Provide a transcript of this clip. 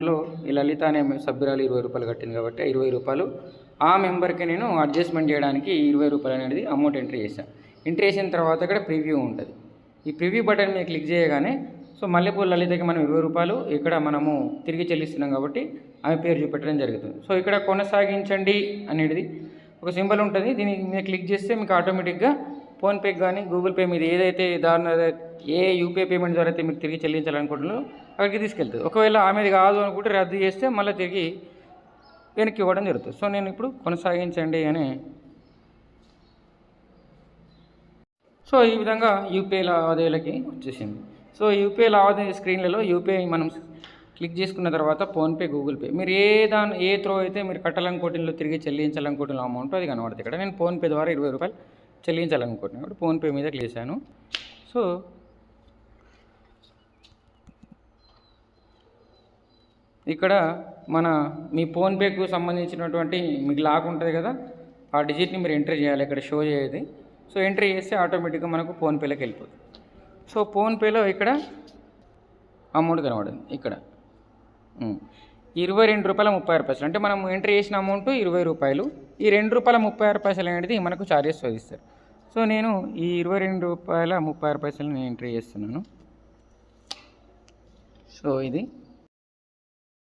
లో ఈ లలిత అనే సభ్యురాలు 20 రూపాయలు కట్టింది కాబట్టి 20 రూపాయలు ఆ మెంబర్కి నేను అడ్జస్ట్మెంట్ చేయడానికి 20 రూపాయలు అనేది అమౌంట్ ఎంట్రీ చేశాను. ఎంట్రీ చేసిన తర్వాత ఇక్కడ ప్రివ్యూ ఉంటుంది. ఈ ప్రివ్యూ బటన్ మీద క్లిక్ చేయగానే సో మల్లెపూల లలితకి మనం 20 రూపాయలు ఇక్కడ మనము తిరిగి చెల్లిస్తున్నాం కాబట్టి ఆమె పేరు చూపెట్టడం జరుగుతుంది. సో ఇక్కడ కొనసాగించండి అనేది ఒక సింబల్ ఉంటుంది. దీని మీద క్లిక్ చేస్తే మీకు ఆటోమేటిక్గా ఫోన్పే కానీ గూగుల్ పే మీద ఏదైతే దాని ఏ యూపీఐ పేమెంట్ ద్వారా అయితే మీకు తిరిగి చెల్లించాలనుకుంటున్నారో అక్కడికి తీసుకెళ్తుంది. ఒకవేళ ఆమెది కాదు అనుకుంటే రద్దు చేస్తే మళ్ళీ తిరిగి వెనక్కి ఇవ్వడం జరుగుతుంది. సో నేను ఇప్పుడు కొనసాగించండి అని సో ఈ విధంగా యూపీఐ లావాదేవీలకి వచ్చేసింది. సో యూపీఐ లావాదేవీ స్క్రీన్లలో యూపీఐ మనం క్లిక్ చేసుకున్న తర్వాత ఫోన్పే గూగుల్ పే మీరు ఏ త్రో అయితే మీరు కట్టాలనుకుంటున్న తిరిగి చెల్లించాలనుకుంటున్న అమౌంట్ అది కనబడుతుంది. ఇక్కడ నేను ఫోన్పే ద్వారా 20 రూపాయలు చెల్లించాలనుకుంటున్నాను కాబట్టి ఫోన్పే మీద క్లిక్ చేశాను. సో ఇక్కడ మీ ఫోన్పేకు సంబంధించినటువంటి మీకు లాక్ ఉంటుంది కదా, ఆ డిజిట్ని మీరు ఎంట్రీ చేయాలి. ఇక్కడ షో చేయదు. సో ఎంట్రీ చేస్తే ఆటోమేటిక్గా మనకు ఫోన్పేలోకి వెళ్ళిపోతుంది. సో ఫోన్పేలో ఇక్కడ అమౌంట్ కనబడింది. ఇక్కడ 22 రూపాయల 36 పైసలు అంటే మనం ఎంట్రీ చేసిన అమౌంట్ 20 రూపాయలు. ఈ 2 రూపాయల 36 పైసలు అనేది మనకు ఛార్జెస్ విధిస్తారు. సో నేను ఈ 22 రూపాయల 36 పైసలు నేను ఎంట్రీ చేస్తున్నాను. సో ఇది